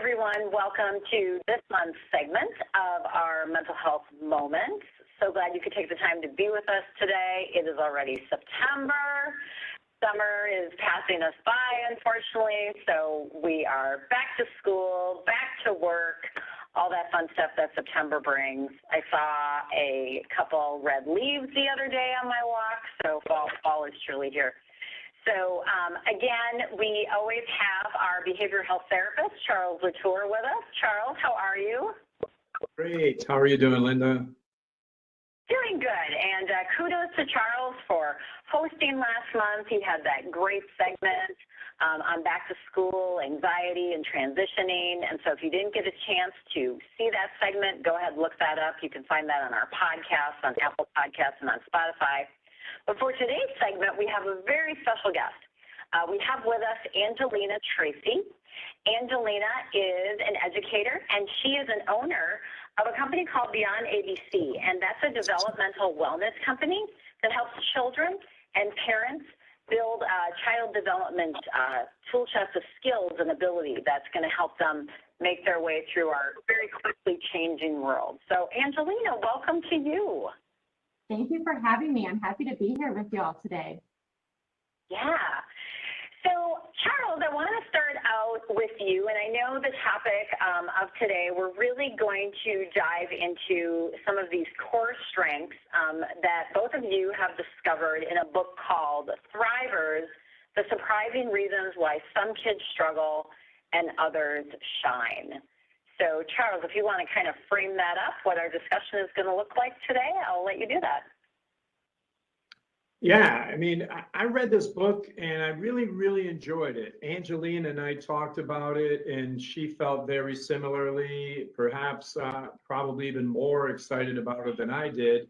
everyone. Welcome to this month's segment of our Mental Health Moments. So glad you could take the time to be with us today. It is already September. Summer is passing us by, unfortunately, so we are back to school, back to work, all that fun stuff that September brings. I saw a couple red leaves the other day on my walk, so fall is truly here. So again, we always have our behavioral health therapist, Charles LaTorre, with us. Charles, how are you? Great. How are you doing, Linda? Doing good. And kudos to Charles for hosting last month. He had that great segment on back to school, anxiety, and transitioning. And so if you didn't get a chance to see that segment, go ahead and look that up. You can find that on our podcast, on Apple Podcasts, and on Spotify. But for today's segment, we have a very special guest. We have with us Angelina Tracey. Angelina is an educator, and she is an owner of a company called Beyond ABC, and that's a developmental wellness company that helps children and parents build a child development tool chest of skills and ability that's going to help them make their way through our very quickly changing world. So, Angelina, welcome to you. Thank you for having me. I'm happy to be here with you all today. Yeah. So, Charles, I want to start out with you, and I know the topic of today, we're really going to dive into some of these core strengths that both of you have discovered in a book called Thrivers, The Surprising Reasons Why Some Kids Struggle and Others Shine. So, Charles, if you want to kind of frame that up, what our discussion is going to look like today, I'll let you do that. Yeah, I mean, I read this book and I really enjoyed it. Angelina and I talked about it, and she felt very similarly, perhaps probably even more excited about it than I did.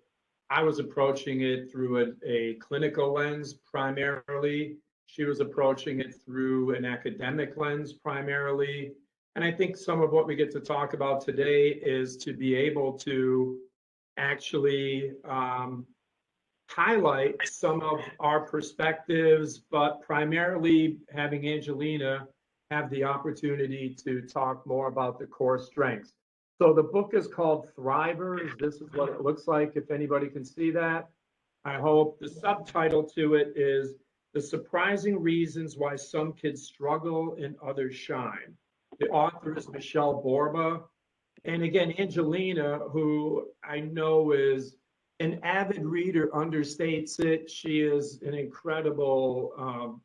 I was approaching it through a clinical lens primarily. She was approaching it through an academic lens primarily. And I think some of what we get to talk about today is to be able to actually highlight some of our perspectives, but primarily having Angelina have the opportunity to talk more about the core strengths. So the book is called Thrivers. This is what it looks like, if anybody can see that. I hope the subtitle to it is The Surprising Reasons Why Some Kids Struggle and Others Shine. The author is Michelle Borba. And again, Angelina, who I know is an avid reader, understates it. She is an incredible,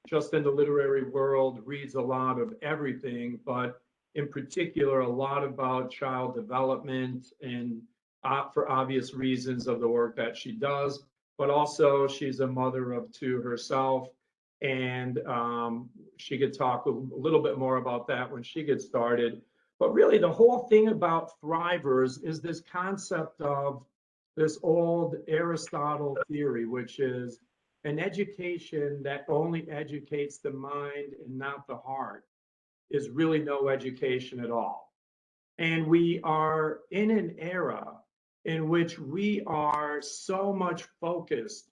just in the literary world, reads a lot of everything, but in particular, a lot about child development and for obvious reasons of the work that she does. But also, she's a mother of two herself. And she could talk a little bit more about that when she gets started. But really, the whole thing about Thrivers is this concept of this old Aristotle theory, which is an education that only educates the mind and not the heart is really no education at all. And we are in an era in which we are so much focused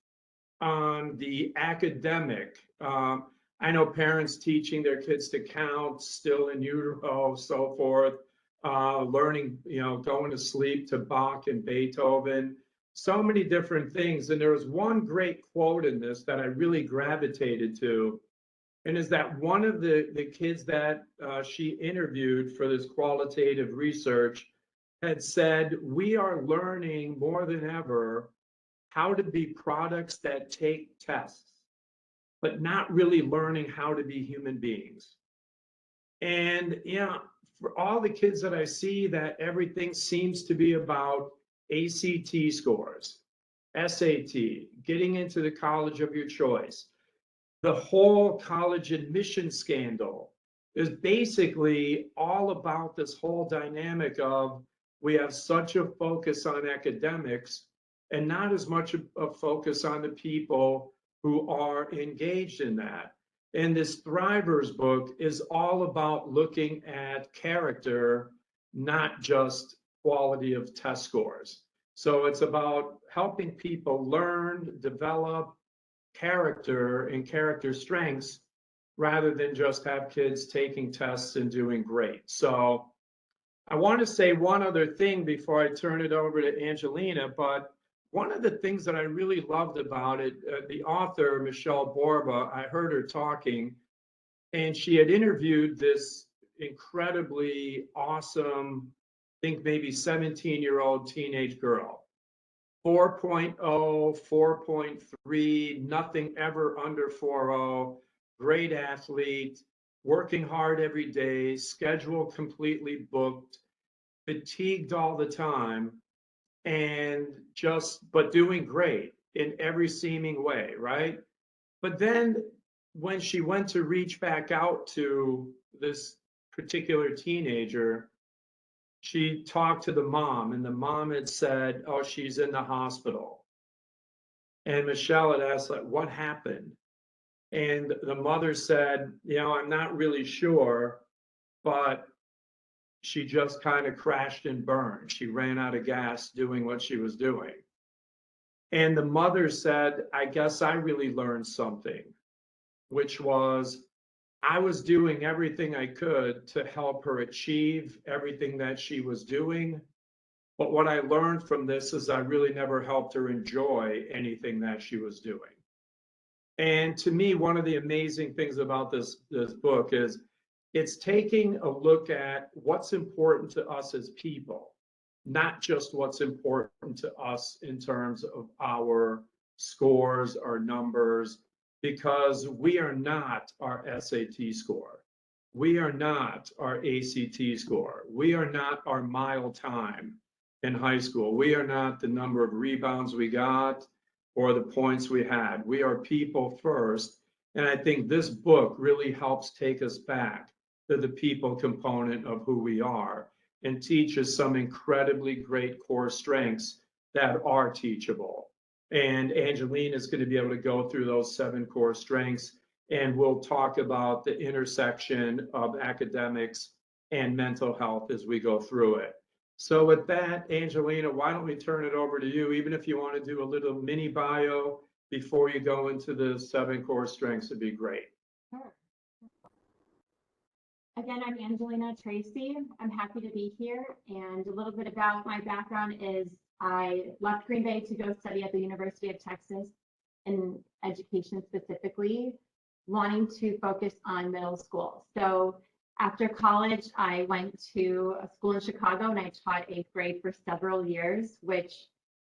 on the academic. I know parents teaching their kids to count still in utero, so forth, learning, going to sleep to Bach and Beethoven, so many different things. And there was one great quote in this that I really gravitated to, and is that one of the kids that she interviewed for this qualitative research had said, "We are learning more than ever how to be products that take tests, but not really learning how to be human beings." And for all the kids that I see, that everything seems to be about ACT scores, SAT, getting into the college of your choice. The whole college admission scandal is basically all about this whole dynamic of we have such a focus on academics and not as much a focus on the people who are engaged in that. And this Thrivers book is all about looking at character, not just quality of test scores. So it's about helping people learn, develop character and character strengths rather than just have kids taking tests and doing great. So I want to say one other thing before I turn it over to Angelina, but one of the things that I really loved about it, the author, Michelle Borba, I heard her talking, and she had interviewed this incredibly awesome, I think maybe 17-year-old teenage girl. 4.0, 4.3, nothing ever under 4.0, great athlete, working hard every day, schedule completely booked, fatigued all the time, and but doing great in every seeming way, right? But then when she went to reach back out to this particular teenager, she talked to the mom, and the mom had said, "Oh, she's in the hospital." And Michelle had asked, like, "What happened?" And the mother said, "I'm not really sure, but she just kind of crashed and burned. She ran out of gas doing what she was doing." And the mother said, "I guess I really learned something, which was I was doing everything I could to help her achieve everything that she was doing. But what I learned from this is I really never helped her enjoy anything that she was doing." And to me, one of the amazing things about this book is it's taking a look at what's important to us as people, not just what's important to us in terms of our scores, our numbers, because we are not our SAT score. We are not our ACT score. We are not our mile time in high school. We are not the number of rebounds we got or the points we had. We are people first. And I think this book really helps take us back to the people component of who we are and teaches some incredibly great core strengths that are teachable. And Angelina is going to be able to go through those 7 core strengths, and we'll talk about the intersection of academics and mental health as we go through it. So with that, Angelina, why don't we turn it over to you, even if you want to do a little mini bio before you go into the 7 core strengths, it'd be great. Sure. Again, I'm Angelina Tracey. I'm happy to be here. And a little bit about my background is I left Green Bay to go study at the University of Texas in education specifically, wanting to focus on middle school. So after college, I went to a school in Chicago and I taught 8th grade for several years, which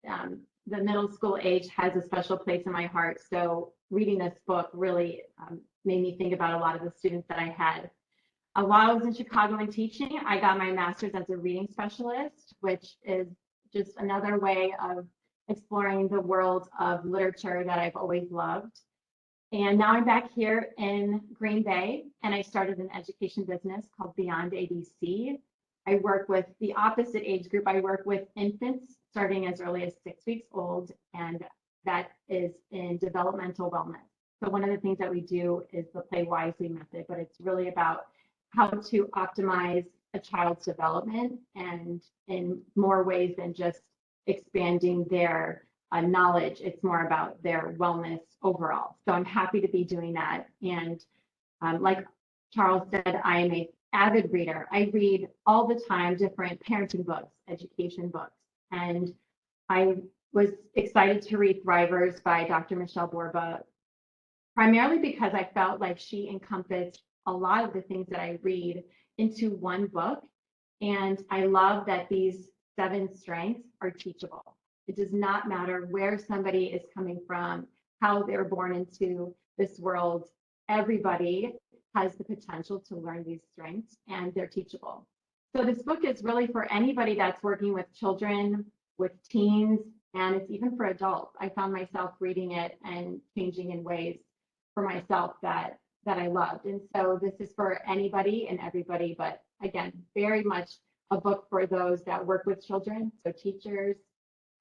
the middle school age has a special place in my heart. So reading this book really made me think about a lot of the students that I had. While I was in Chicago and teaching, I got my master's as a reading specialist, which is just another way of exploring the world of literature that I've always loved. And now I'm back here in Green Bay, and I started an education business called Beyond ABC. I work with the opposite age group. I work with infants starting as early as 6 weeks old, and that is in developmental wellness. So one of the things that we do is the Play Wisely method, but it's really about how to optimize a child's development and in more ways than just expanding their knowledge. It's more about their wellness overall. So I'm happy to be doing that. And like Charles said, I am an avid reader. I read all the time different parenting books, education books. And I was excited to read Thrivers by Dr. Michelle Borba, primarily because I felt like she encompassed a lot of the things that I read into one book. And I love that these 7 strengths are teachable. It does not matter where somebody is coming from, how they're born into this world. Everybody has the potential to learn these strengths, and they're teachable. So this book is really for anybody that's working with children, with teens, and it's even for adults. I found myself reading it and changing in ways for myself that I loved. And so this is for anybody and everybody, but again, very much a book for those that work with children, so teachers,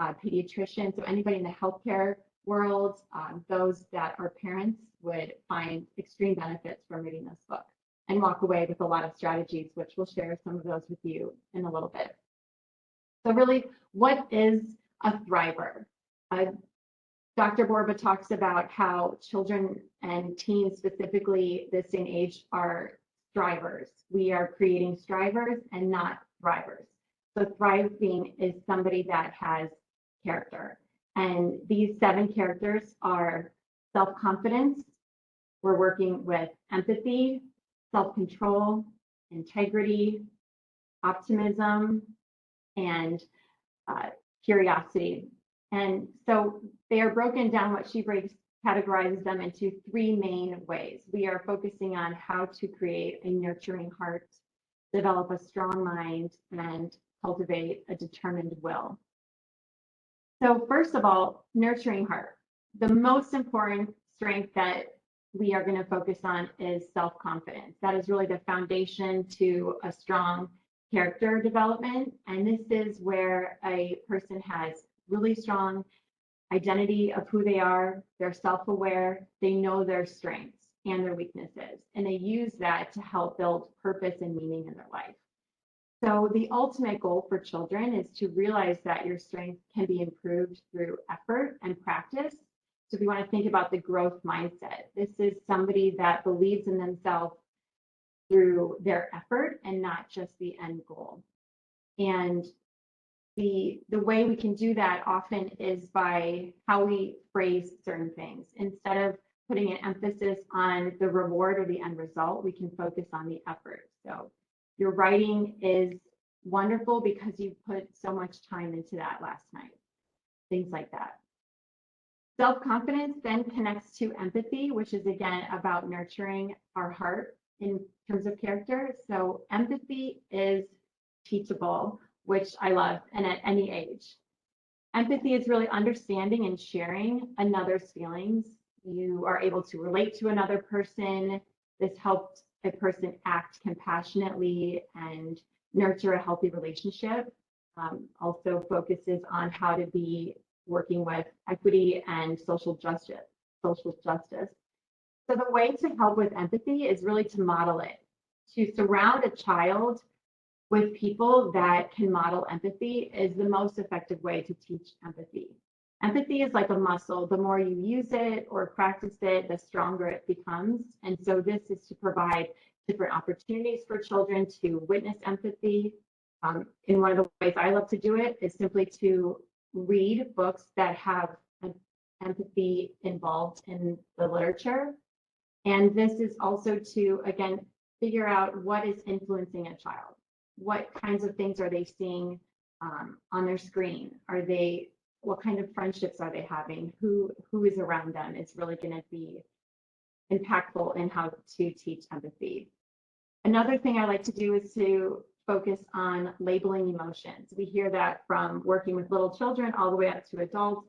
pediatricians, so anybody in the healthcare world, those that are parents would find extreme benefits from reading this book and walk away with a lot of strategies, which we'll share some of those with you in a little bit. So really, what is a thriver? Dr. Borba talks about how children and teens, specifically this day and age, are strivers. We are creating strivers and not thrivers. So thriving is somebody that has character. And these 7 characters are self-confidence. We're working with empathy, self-control, integrity, optimism, and curiosity. And so they are broken down, what she categorizes them into 3 main ways. We are focusing on how to create a nurturing heart, develop a strong mind, and cultivate a determined will. So first of all, nurturing heart. The most important strength that we are going to focus on is self-confidence. That is really the foundation to a strong character development. And this is where a person has really strong identity of who they are, they're self-aware, they know their strengths and their weaknesses, and they use that to help build purpose and meaning in their life. So the ultimate goal for children is to realize that your strength can be improved through effort and practice. So if you want to think about the growth mindset, this is somebody that believes in themselves through their effort and not just the end goal. And the way we can do that often is by how we phrase certain things. Instead of putting an emphasis on the reward or the end result, we can focus on the effort. So your writing is wonderful because you put so much time into that last night, things like that. Self-confidence then connects to empathy, which is again about nurturing our heart in terms of character. So empathy is teachable, which I love, and at any age. Empathy is really understanding and sharing another's feelings. You are able to relate to another person. This helps a person act compassionately and nurture a healthy relationship. Also focuses on how to be working with equity and social justice. So the way to help with empathy is really to model it, to surround a child with people that can model empathy is the most effective way to teach empathy. Empathy is like a muscle. The more you use it or practice it, the stronger it becomes. And so this is to provide different opportunities for children to witness empathy. And one of the ways I love to do it is simply to read books that have empathy involved in the literature. And this is also to, again, figure out what is influencing a child. What kinds of things are they seeing on their screen? What kind of friendships are they having? Who is around them? It's really going to be impactful in how to teach empathy. Another thing I like to do is to focus on labeling emotions. We hear that from working with little children all the way up to adults,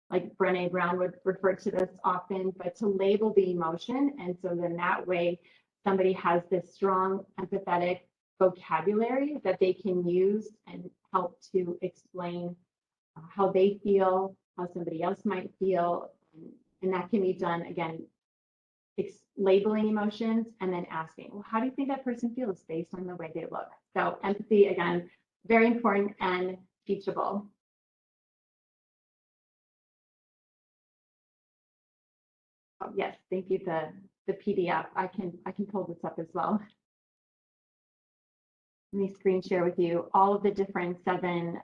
like Brené Brown would refer to this often, but to label the emotion. And so then that way somebody has this strong empathetic vocabulary that they can use and help to explain how they feel, how somebody else might feel. And that can be done, again, labeling emotions and then asking, well, how do you think that person feels based on the way they look? So empathy, again, very important and teachable. Oh, yes, thank you. The PDF. I can pull this up as well. Let me screen share with you all of the different 7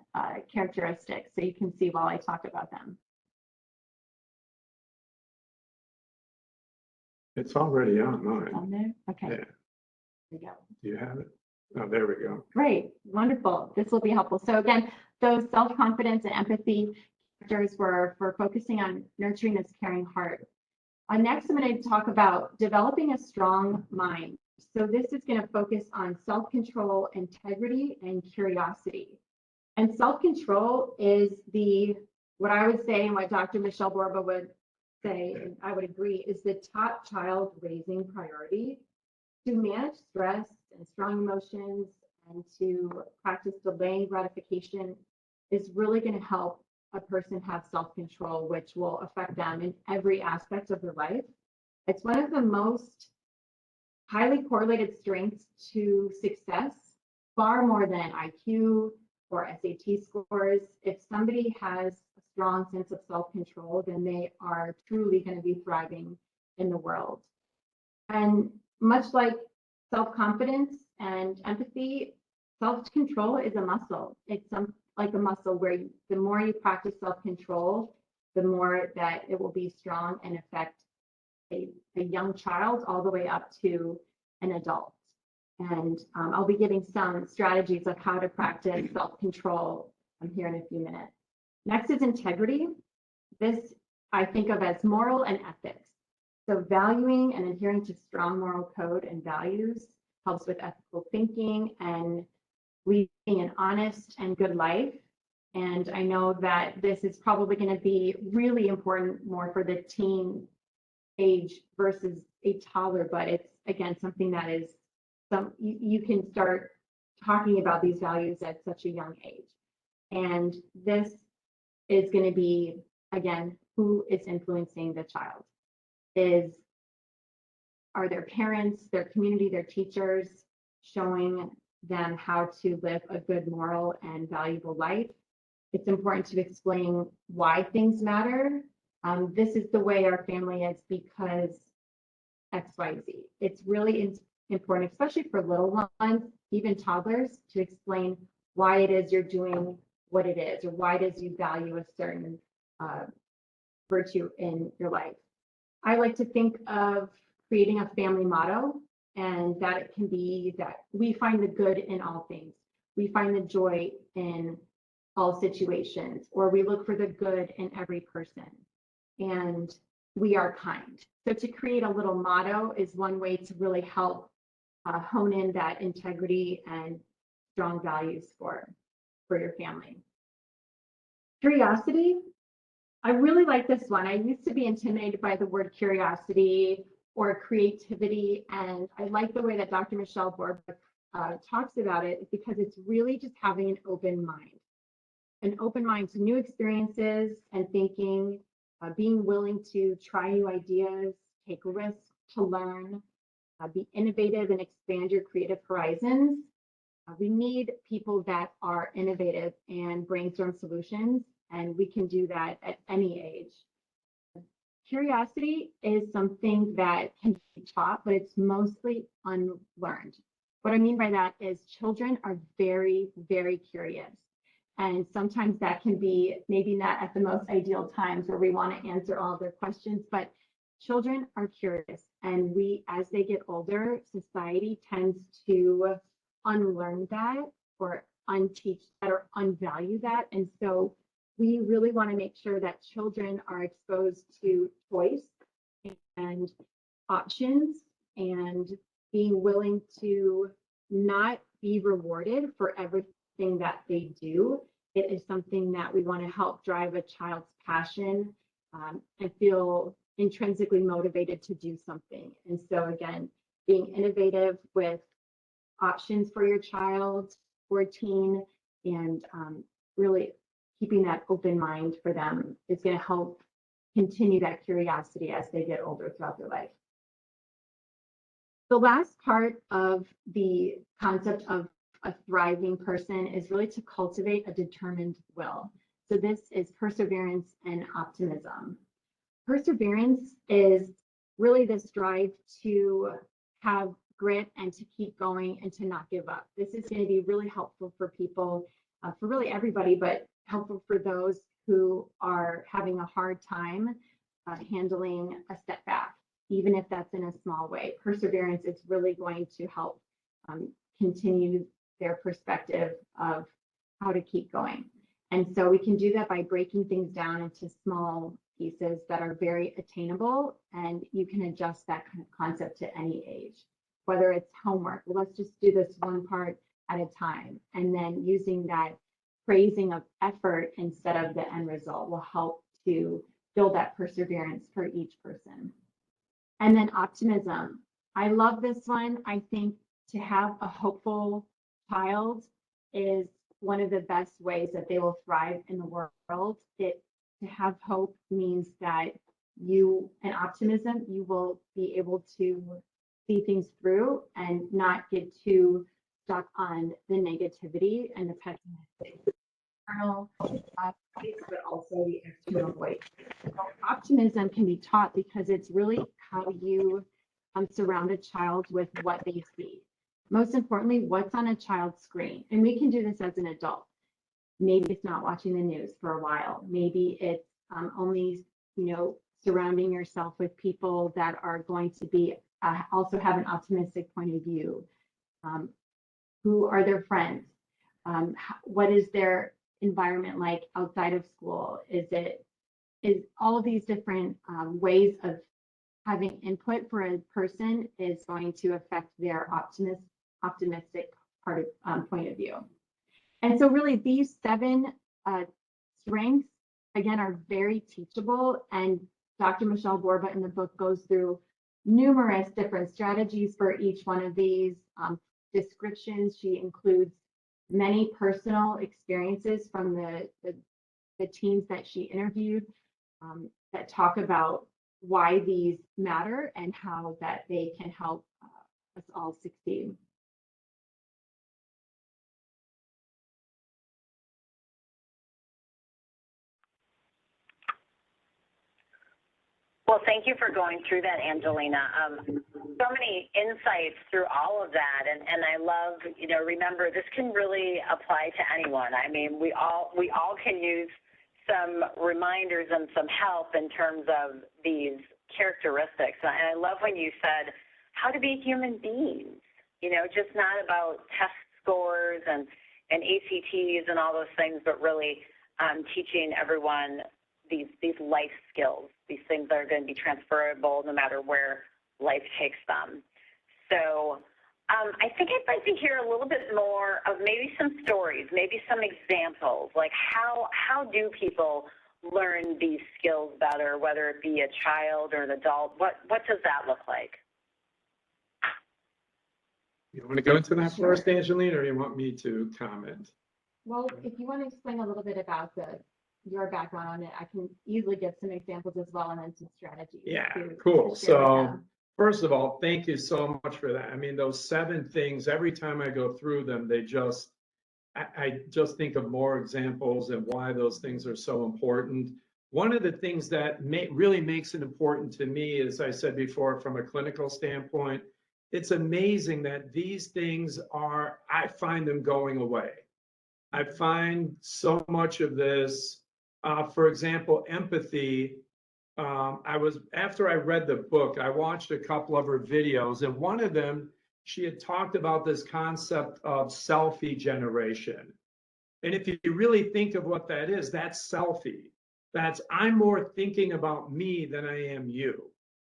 characteristics so you can see while I talk about them. It's already on mine. On there? Okay. Yeah. There we go. Do you have it? Oh, there we go. Great. Wonderful. This will be helpful. So again, those self-confidence and empathy characters were for focusing on nurturing this caring heart. Next, I'm going to talk about developing a strong mind. So this is going to focus on self-control, integrity, and curiosity. And self-control is what I would say and what Dr. Michelle Borba would say, and I would agree, is the top child raising priority. To manage stress and strong emotions and to practice delaying gratification is really going to help a person have self-control, which will affect them in every aspect of their life. It's one of the most highly correlated strengths to success, far more than IQ, or SAT scores. If somebody has a strong sense of self-control, then they are truly going to be thriving in the world. And much like self-confidence and empathy, self-control is a muscle. It's like a muscle where the more you practice self-control, the more that it will be strong and affect a young child all the way up to an adult. And I'll be giving some strategies of how to practice self-control here in a few minutes. Next is integrity. This I think of as moral and ethics. So valuing and adhering to strong moral code and values helps with ethical thinking and leading an honest and good life. And I know that this is probably going to be really important more for the teen age versus a toddler, but it's again something that is you can start talking about these values at such a young age. And this is going to be, again, who is influencing the child. Are their parents, their community, their teachers showing them how to live a good moral and valuable life? It's important to explain why things matter. This is the way our family is because XYZ. It's really important, especially for little ones, even toddlers, to explain why it is you're doing what it is, or why it is you value a certain virtue in your life. I like to think of creating a family motto, and that it can be that we find the good in all things. We find the joy in all situations, or we look for the good in every person, and we are kind. So to create a little motto is one way to really help hone in that integrity and strong values for your family. Curiosity. I really like this one. I used to be intimidated by the word curiosity or creativity, and I like the way that Dr. Michelle Borbeck talks about it because it's really just having an open mind to new experiences and thinking, being willing to try new ideas, take risks to learn, be innovative and expand your creative horizons. We need people that are innovative and brainstorm solutions, and we can do that at any age. Curiosity is something that can be taught, but it's mostly unlearned. What I mean by that is children are very, very curious. And sometimes that can be maybe not at the most ideal times where we want to answer all of their questions, but children are curious. And as they get older, society tends to unlearn that or unteach that or unvalue that. And so we really want to make sure that children are exposed to choice and options and being willing to not be rewarded for everything that they do. It is something that we want to help drive a child's passion and feel intrinsically motivated to do something. And so again, being innovative with options for your child or teen and really keeping that open mind for them is going to help continue that curiosity as they get older throughout their life. The last part of the concept of a thriving person is really to cultivate a determined will. So this is perseverance and optimism. Perseverance is really this drive to have grit and to keep going and to not give up. This is going to be really helpful for people, for really everybody, but helpful for those who are having a hard time handling a setback, even if that's in a small way. Perseverance is really going to help continue their perspective of how to keep going. And so we can do that by breaking things down into small pieces that are very attainable, and you can adjust that kind of concept to any age, whether it's homework. Well, let's just do this one part at a time, and then using that praising of effort instead of the end result will help to build that perseverance for each person. And then optimism. I love this one. I think to have a hopeful child is one of the best ways that they will thrive in the world. To have hope means that and optimism, you will be able to see things through and not get too stuck on the negativity and the pessimistic internal voice, but also the external voice. So optimism can be taught because it's really how you surround a child with what they see. Most importantly, what's on a child's screen. And we can do this as an adult. Maybe it's not watching the news for a while. Maybe it's only, surrounding yourself with people that are going to be also have an optimistic point of view. Who are their friends? What is their environment like outside of school? Is all of these different ways of having input for a person is going to affect their optimistic point of view. And so really these 7 strengths, again, are very teachable. And Dr. Michelle Borba in the book goes through numerous different strategies for each one of these descriptions. She includes many personal experiences from the teens that she interviewed that talk about why these matter and how that they can help us all succeed. Well, thank you for going through that, Angelina. So many insights through all of that, and I love, remember, this can really apply to anyone. I mean, we all can use some reminders and some help in terms of these characteristics. And I love when you said how to be human beings, just not about test scores and ACTs and all those things, but really teaching everyone these life skills, these things that are going to be transferable no matter where life takes them. So I think I'd like to hear a little bit more of maybe some stories, maybe some examples, like how do people learn these skills better, whether it be a child or an adult? What does that look like? You want to go into that first, Angelina, or you want me to comment? Well, if you want to explain a little bit about your background on it, I can easily give some examples as well and then some strategies. Yeah, cool. So first of all, thank you so much for that. I mean, those 7 things, every time I go through them, I just think of more examples and why those things are so important. One of the things that really makes it important to me, as I said before, from a clinical standpoint, it's amazing that these things I find them going away. I find so much of this, for example, empathy. After I read the book, I watched a couple of her videos, and one of them, she had talked about this concept of selfie generation. And if you really think of what that is, that's selfie. That's I'm more thinking about me than I am you.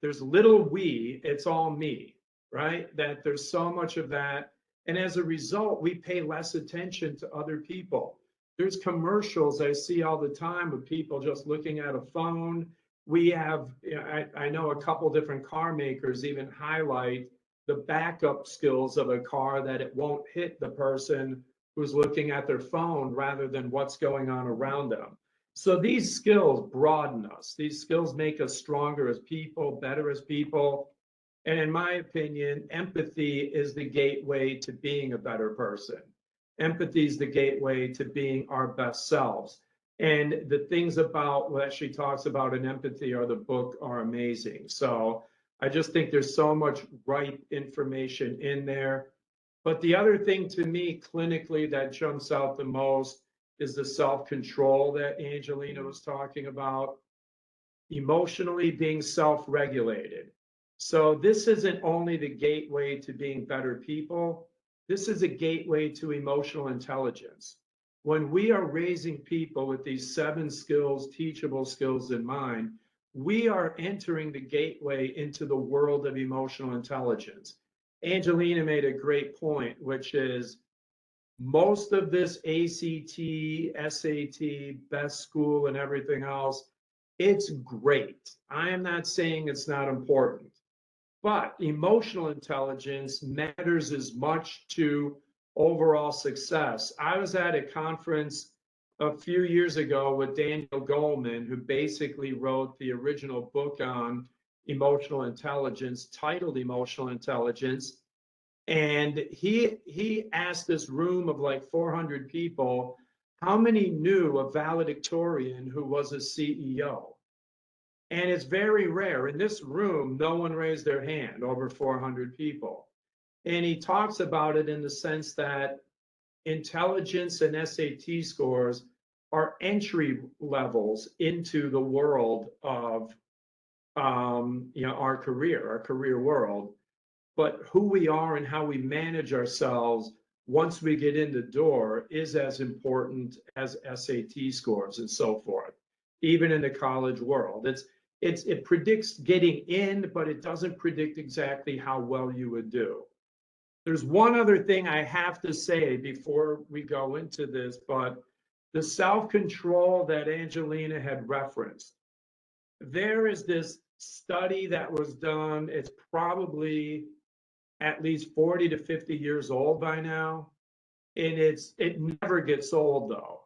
There's little we, it's all me, right? That there's so much of that. And as a result, we pay less attention to other people. There's commercials I see all the time of people just looking at a phone. We have, I know a couple different car makers even highlight the backup skills of a car, that it won't hit the person who's looking at their phone rather than what's going on around them. So these skills broaden us. These skills make us stronger as people, better as people. And in my opinion, empathy is the gateway to being a better person. Empathy is the gateway to being our best selves. And the things about what she talks about in empathy or the book are amazing. So I just think there's so much right information in there. But the other thing to me clinically that jumps out the most is the self-control that Angelina was talking about, emotionally being self-regulated. So this isn't only the gateway to being better people, this is a gateway to emotional intelligence. When we are raising people with these 7 skills, teachable skills in mind, we are entering the gateway into the world of emotional intelligence. Angelina made a great point, which is most of this ACT, SAT, best school and everything else, it's great. I am not saying it's not important, but emotional intelligence matters as much to overall success. I was at a conference a few years ago with Daniel Goleman, who basically wrote the original book on emotional intelligence, titled Emotional Intelligence. And he asked this room of like 400 people, how many knew a valedictorian who was a CEO? And it's very rare. In this room, no one raised their hand, over 400 people. And he talks about it in the sense that intelligence and SAT scores are entry levels into the world of our career world. But who we are and how we manage ourselves once we get in the door is as important as SAT scores and so forth, even in the college world. It predicts getting in, but it doesn't predict exactly how well you would do. There's one other thing I have to say before we go into this, but the self-control that Angelina had referenced, there is this study that was done. It's probably at least 40 to 50 years old by now. And it never gets old though,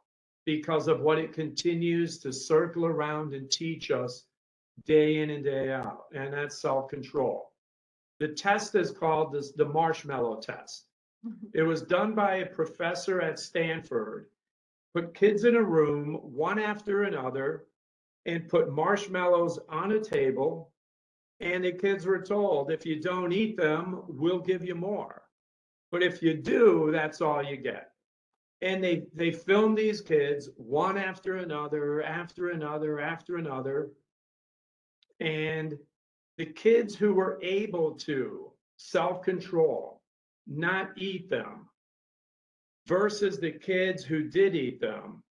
because of what it continues to circle around and teach us day in and day out, and that's self-control. The test is called the marshmallow test. It was done by a professor at Stanford, put kids in a room, one after another, and put marshmallows on a table. And the kids were told, if you don't eat them, we'll give you more. But if you do, that's all you get. And they filmed these kids one after another, after another, after another. And the kids who were able to self-control, not eat them, versus the kids who did eat them,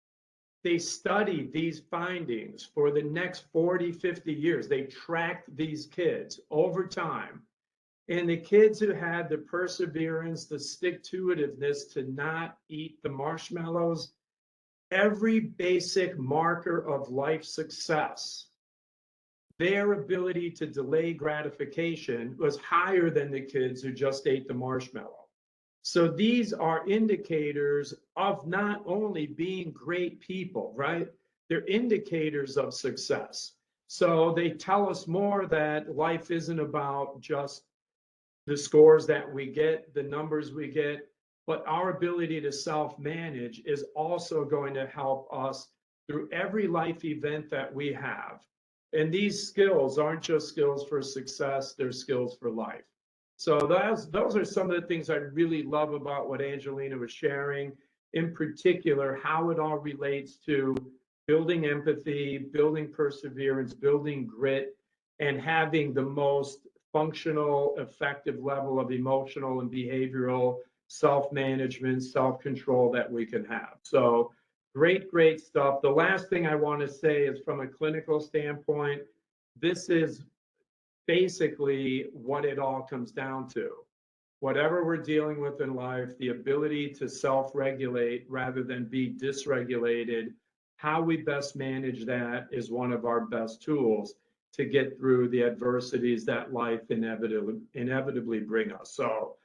they studied these findings for the next 40, 50 years. They tracked these kids over time. And the kids who had the perseverance, the stick-to-itiveness to not eat the marshmallows, every basic marker of life success, their ability to delay gratification was higher than the kids who just ate the marshmallow. So these are indicators of not only being great people, right? They're indicators of success. So they tell us more that life isn't about just the scores that we get, the numbers we get, but our ability to self-manage is also going to help us through every life event that we have. And these skills aren't just skills for success, they're skills for life. So those are some of the things I really love about what Angelina was sharing, in particular, how it all relates to building empathy, building perseverance, building grit, and having the most functional, effective level of emotional and behavioral self-management, self-control that we can have. So great stuff. The last thing I want to say is from a clinical standpoint, this is basically what it all comes down to. Whatever we're dealing with in life, the ability to self-regulate rather than be dysregulated, how we best manage that is one of our best tools to get through the adversities that life inevitably bring us. So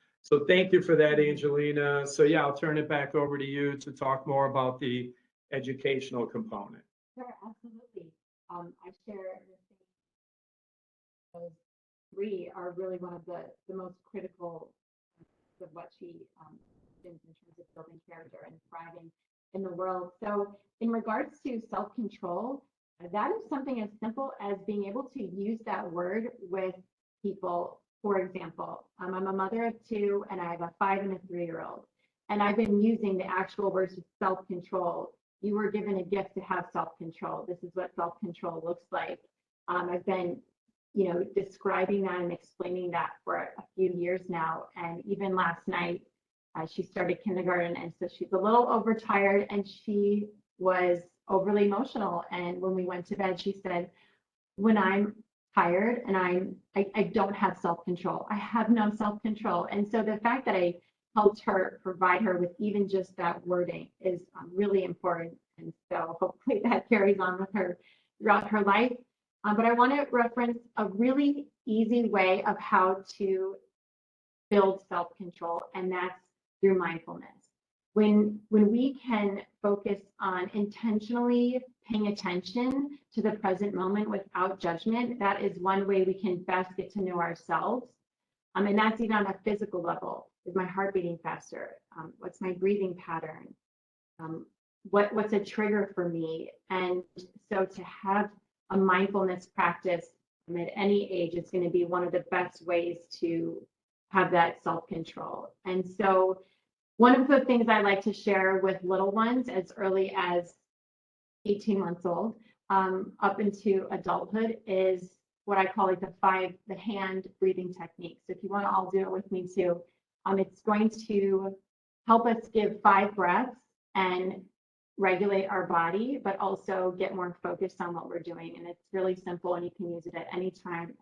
thank you for that, Angelina. So yeah, I'll turn it back over to you to talk more about the educational component. Sure, absolutely. I share the same. Those three are really one of the most critical of what she thinks in terms of building character and thriving in the world. So in regards to self-control, that is something as simple as being able to use that word with people. For example, I'm a mother of two and I have a 5 and a 3-year-old. And I've been using the actual words of self-control. You were given a gift to have self-control. This is what self-control looks like. I've been describing that and explaining that for a few years now. And even last night, she started kindergarten, and so she's a little overtired and she was overly emotional. And when we went to bed, she said, when I'm tired and I don't have self-control, I have no self-control. And so the fact that I helped her provide her with even just that wording is really important. And so hopefully that carries on with her throughout her life. But I want to reference a really easy way of how to build self-control, and that's through mindfulness. When we can focus on intentionally paying attention to the present moment without judgment, that is one way we can best get to know ourselves. And that's even on a physical level. Is my heart beating faster? What's my breathing pattern? What's a trigger for me? And so to have a mindfulness practice at any age, it's going to be one of the best ways to have that self-control. And so one of the things I like to share with little ones as early as 18 months old up into adulthood is what I call like the hand breathing techniques. So if you want to all do it with me too, it's going to help us give 5 breaths and regulate our body, but also get more focused on what we're doing. And it's really simple, and you can use it at any time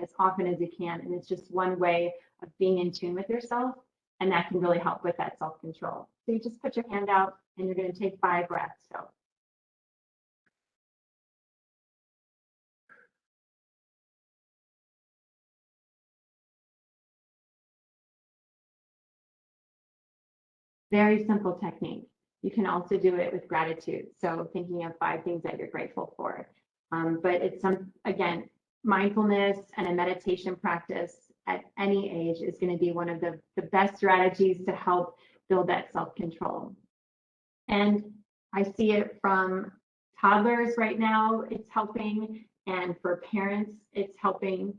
as often as you can. And it's just one way of being in tune with yourself, and that can really help with that self-control. So you just put your hand out and you're going to take 5 breaths. So very simple technique. You can also do it with gratitude. So thinking of 5 things that you're grateful for. But it's again, mindfulness and a meditation practice at any age is going to be one of the best strategies to help build that self-control. And I see it from toddlers right now, it's helping. And for parents, it's helping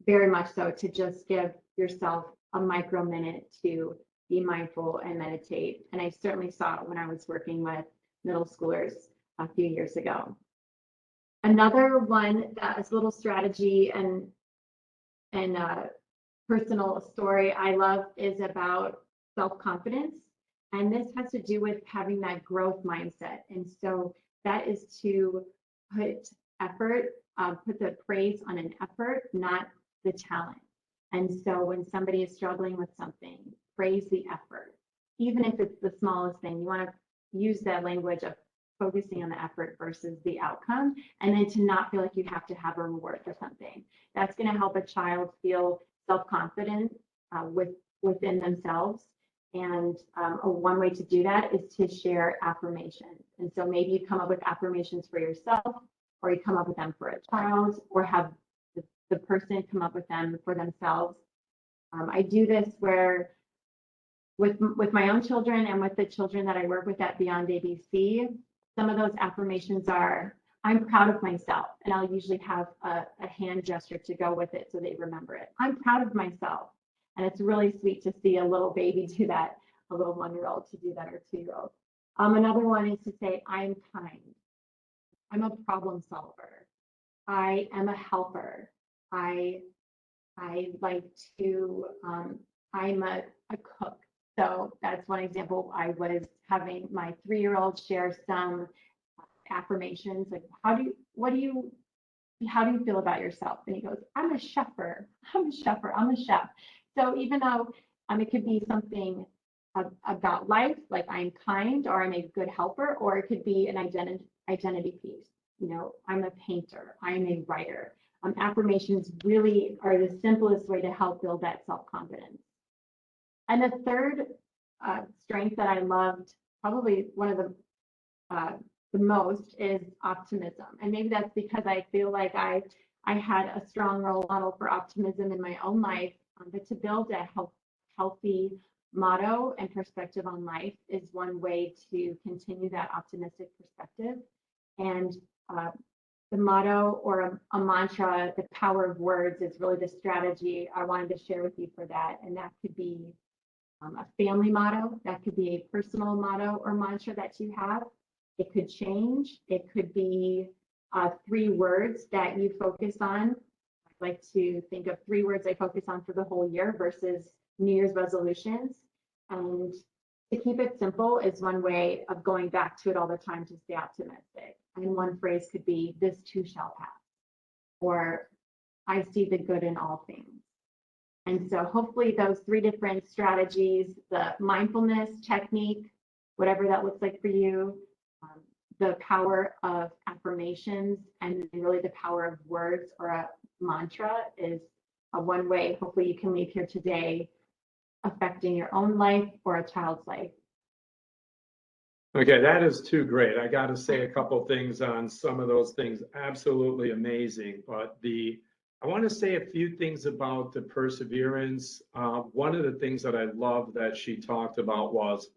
very much so to just give yourself a micro minute to be mindful and meditate. And I certainly saw it when I was working with middle schoolers a few years ago. Another one that is a little strategy and personal story I love is about self-confidence. And this has to do with having that growth mindset. And so that is to put effort, put the praise on an effort, not the talent. And so when somebody is struggling with something, praise the effort. Even if it's the smallest thing, you want to use that language of focusing on the effort versus the outcome, and then to not feel like you have to have a reward for something. That's going to help a child feel self-confident within themselves. And one way to do that is to share affirmations. And so maybe you come up with affirmations for yourself, or you come up with them for a child, or have the person come up with them for themselves. I do this where with my own children and with the children that I work with at Beyond ABC, some of those affirmations are, I'm proud of myself. And I'll usually have a hand gesture to go with it so they remember it. I'm proud of myself. And it's really sweet to see a little baby do that, a little 1-year-old to do that, or 2-year-old. Another one is to say, I'm kind. I'm a problem solver. I am a helper. I like to, I'm a cook. So that's one example. I was having my 3-year-old share some affirmations, like, how do you feel about yourself? And he goes, I'm a cheffer. I'm a chef. So even though it could be something about life, like I'm kind, or I'm a good helper, or it could be an identity piece. You know, I'm a painter. I'm a writer. Affirmations really are the simplest way to help build that self-confidence. And the third strength that I loved, probably one of the most, is optimism. And maybe that's because I feel like I had a strong role model for optimism in my own life. But to build a healthy motto and perspective on life is one way to continue that optimistic perspective. And the motto, or a mantra, the power of words, is really the strategy I wanted to share with you for that. And that could be a family motto, that could be a personal motto or mantra that you have. It could change. It could be 3 words that you focus on. I like to think of 3 words I focus on for the whole year versus New Year's resolutions. And to keep it simple is one way of going back to it all the time to stay optimistic. And one phrase could be, this too shall pass, or I see the good in all things. And so hopefully those 3 different strategies, the mindfulness technique, whatever that looks like for you, the power of affirmations, and really the power of words or a mantra, is one way hopefully you can leave here today affecting your own life or a child's life. Okay, that is too great. I got to say a couple things on some of those things. Absolutely amazing. But the I want to say a few things about the perseverance. One of the things that I love that she talked about was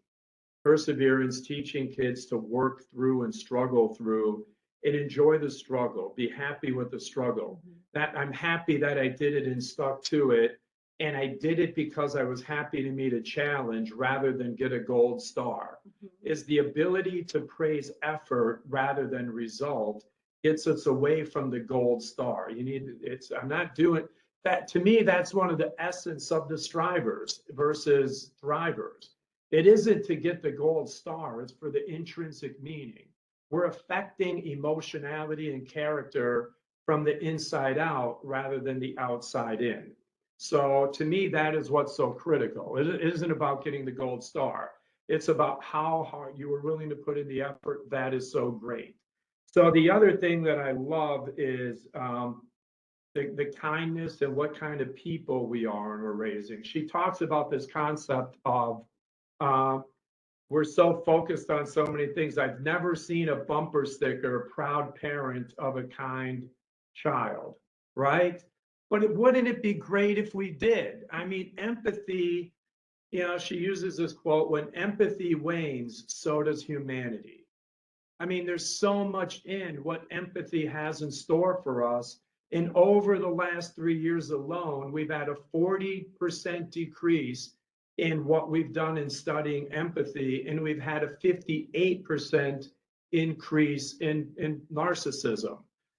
perseverance, teaching kids to work through and struggle through and enjoy the struggle, be happy with the struggle. That I'm happy that I did it and stuck to it. And I did it because I was happy to meet a challenge rather than get a gold star. Is the ability to praise effort rather than result gets us away from the gold star. I'm not doing that. To me, that's one of the essence of the strivers versus thrivers. It isn't to get the gold star, it's for the intrinsic meaning. We're affecting emotionality and character from the inside out rather than the outside in. So to me, that is what's so critical. It isn't about getting the gold star. It's about how hard you were willing to put in the effort. That is so great. So the other thing that I love is the kindness and what kind of people we are and we're raising. She talks about this concept of we're so focused on so many things. I've never seen a bumper sticker, proud parent of a kind child, right? But wouldn't it be great if we did? I mean, empathy, she uses this quote, when empathy wanes, so does humanity. I mean, there's so much in what empathy has in store for us. And over the last 3 years alone, we've had a 40% decrease in what we've done in studying empathy, and we've had a 58% increase in narcissism.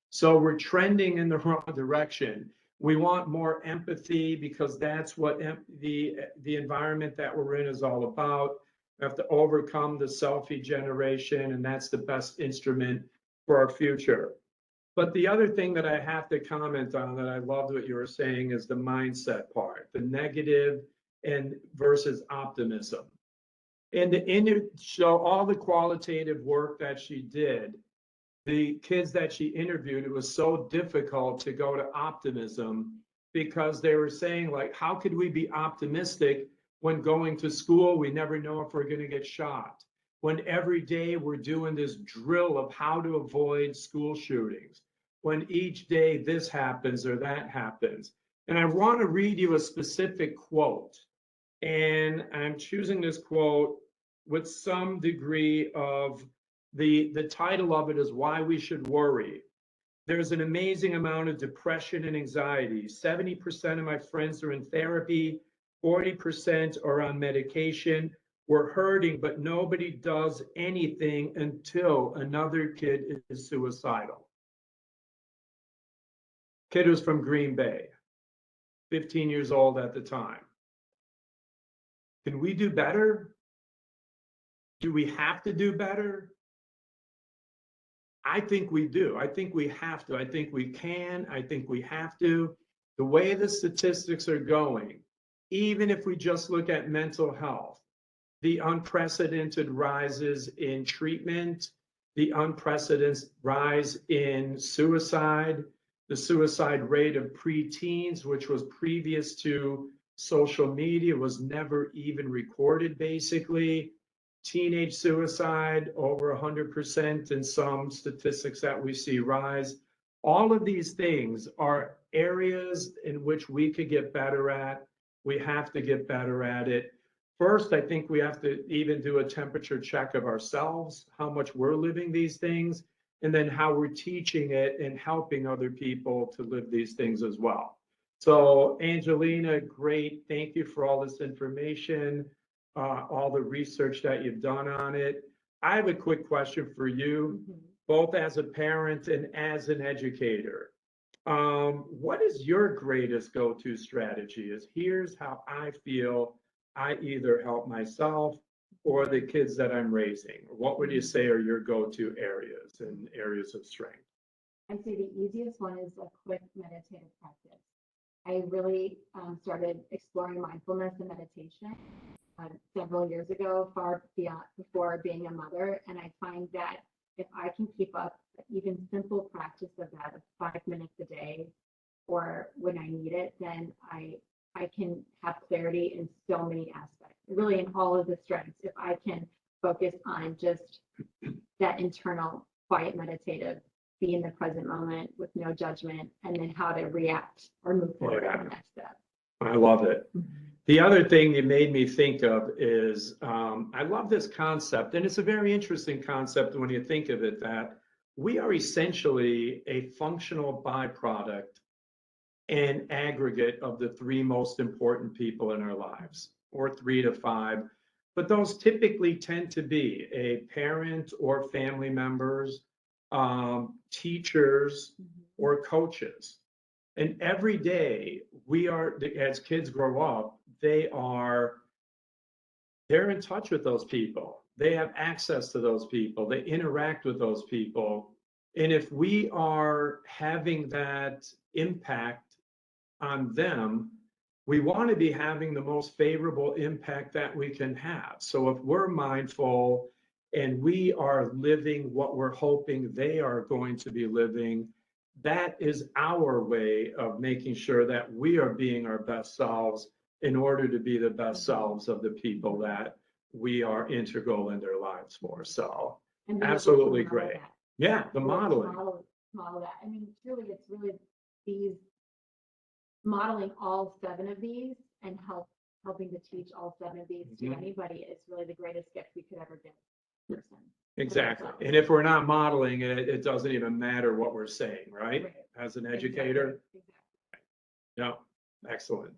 So we're trending in the wrong direction. We want more empathy because that's what the environment that we're in is all about. We have to overcome the selfie generation, and that's the best instrument for our future. But the other thing that I have to comment on that I loved what you were saying is the mindset part, the negative and versus optimism. And so all the qualitative work that she did, the kids that she interviewed, it was so difficult to go to optimism because they were saying, like, how could we be optimistic when going to school, we never know if we're going to get shot? When every day we're doing this drill of how to avoid school shootings, when each day this happens or that happens. And I want to read you a specific quote. And I'm choosing this quote with some degree of the title of it is Why We Should Worry. There's an amazing amount of depression and anxiety. 70% of my friends are in therapy, 40% are on medication. We're hurting, but nobody does anything until another kid is suicidal. Kid was from Green Bay, 15 years old at the time. Can we do better? Do we have to do better? I think we do. I think we have to. I think we can. I think we have to. The way the statistics are going, even if we just look at mental health, the unprecedented rises in treatment, the unprecedented rise in suicide, the suicide rate of preteens, which was previous to social media, was never even recorded, basically. Teenage suicide, over 100% in some statistics that we see rise. All of these things are areas in which we could get better at. We have to get better at it. First, I think we have to even do a temperature check of ourselves, how much we're living these things, and then how we're teaching it and helping other people to live these things as well. So Angelina, great. Thank you for all this information, all the research that you've done on it. I have a quick question for you, both as a parent and as an educator. What is your greatest go-to strategy? Is here's how I feel I either help myself or the kids that I'm raising. What would you say are your go-to areas and areas of strength? I'd say the easiest one is a quick meditative practice. I really started exploring mindfulness and meditation several years ago, far before being a mother. And I find that if I can keep up even simple practice of that, of 5 minutes a day, or when I need it, then I can have clarity in so many aspects, really in all of the strengths. If I can focus on just that internal, quiet, meditative be in the present moment with no judgment, and then how to react or move forward to the next step. I love it. The other thing it made me think of is, I love this concept, and it's a very interesting concept when you think of it, that we are essentially a functional byproduct and aggregate of the three most important people in our lives, or 3 to 5. But those typically tend to be a parent or family members, teachers, or coaches. And every day we are, as kids grow up, they're in touch with those people. They have access to those people. They interact with those people. And if we are having that impact on them, we want to be having the most favorable impact that we can have. So if we're mindful and we are living what we're hoping they are going to be living, that is our way of making sure that we are being our best selves in order to be the best selves of the people that we are integral in their lives for. So absolutely great. Yeah, the modeling. Model that. I mean, truly, it's really these modeling all 7 of these and helping to teach all 7 of these to anybody is really the greatest gift we could ever give a person. Exactly. And if we're not modeling it, it doesn't even matter what we're saying, right? As an educator. Exactly. Yeah, excellent.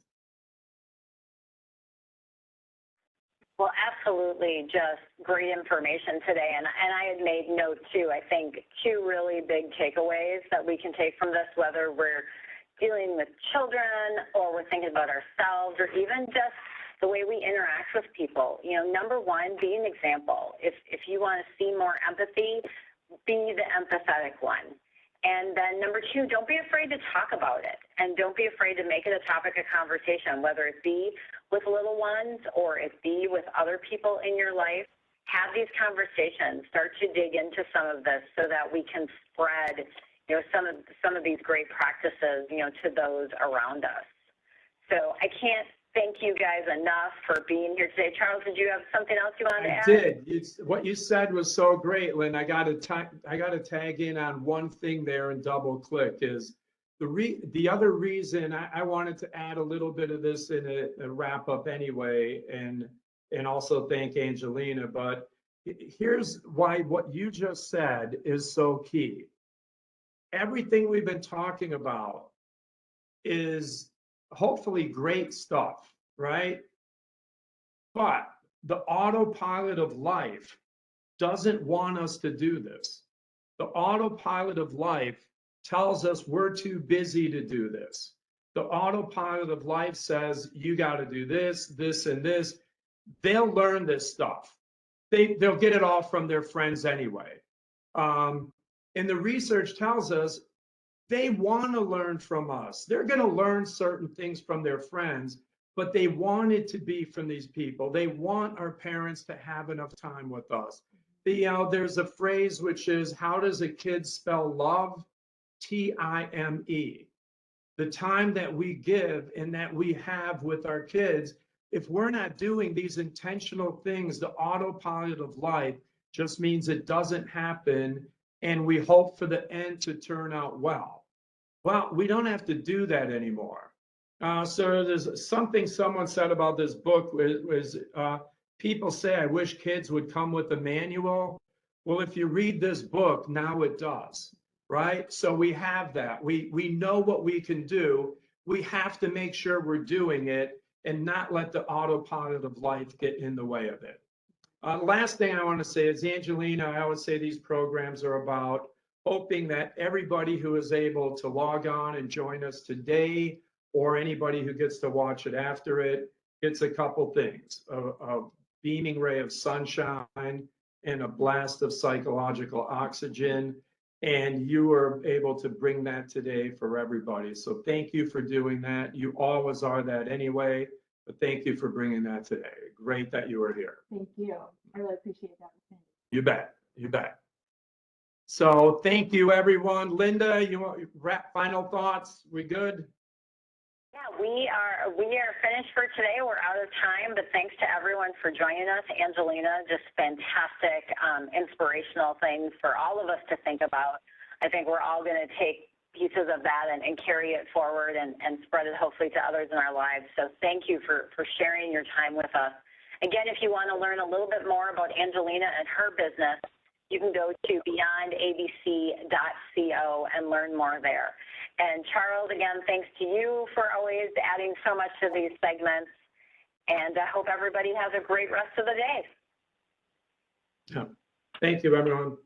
Well, absolutely, just great information today. And I had made note too, I think 2 really big takeaways that we can take from this, whether we're dealing with children or we're thinking about ourselves or even just the way we interact with people. You know, number 1, be an example. If you want to see more empathy, be the empathetic one. And then number 2, don't be afraid to talk about it, and don't be afraid to make it a topic of conversation, whether it be with little ones or it be with other people in your life. Have these conversations, start to dig into some of this so that we can spread, you know, some of these great practices, you know, to those around us. So I can't thank you guys enough for being here today. Charles, did you have something else you wanted to add? I did. What you said was so great, Lynn. I got to tag in on one thing there and double click is the other reason I wanted to add a little bit of this in a wrap up anyway, and also thank Angelina. But here's why what you just said is so key. Everything we've been talking about is hopefully great stuff, right? But the autopilot of life doesn't want us to do this. The autopilot of life tells us we're too busy to do this. The autopilot of life says, you got to do this, this, and this. They'll learn this stuff. They'll get it all from their friends anyway. And the research tells us they want to learn from us. They're going to learn certain things from their friends, but they want it to be from these people. They want our parents to have enough time with us. There's a phrase which is, how does a kid spell love? Time. The time that we give and that we have with our kids. If we're not doing these intentional things, the autopilot of life just means it doesn't happen, and we hope for the end to turn out well. Well, we don't have to do that anymore. So there's something someone said about this book was people say, I wish kids would come with a manual. Well, if you read this book, now it does, right? So we have that. We know what we can do. We have to make sure we're doing it and not let the autopilot of life get in the way of it. Last thing I want to say is, Angelina, I always say these programs are about hoping that everybody who is able to log on and join us today, or anybody who gets to watch it after it, gets a couple things: a beaming ray of sunshine and a blast of psychological oxygen. And you were able to bring that today for everybody. So thank you for doing that. You always are that anyway, but thank you for bringing that today. Great that you were here. Thank you. I really appreciate that. You bet. You bet. So thank you, everyone. Linda, you want wrap final thoughts? We good? Yeah, we are finished for today. We're out of time, but thanks to everyone for joining us. Angelina, just fantastic, inspirational things for all of us to think about. I think we're all going to take pieces of that and carry it forward and spread it hopefully to others in our lives. So thank you for sharing your time with us. Again, if you want to learn a little bit more about Angelina and her business, you can go to beyondabc.co and learn more there. And Charles, again, thanks to you for always adding so much to these segments. And I hope everybody has a great rest of the day. Yeah. Thank you, everyone.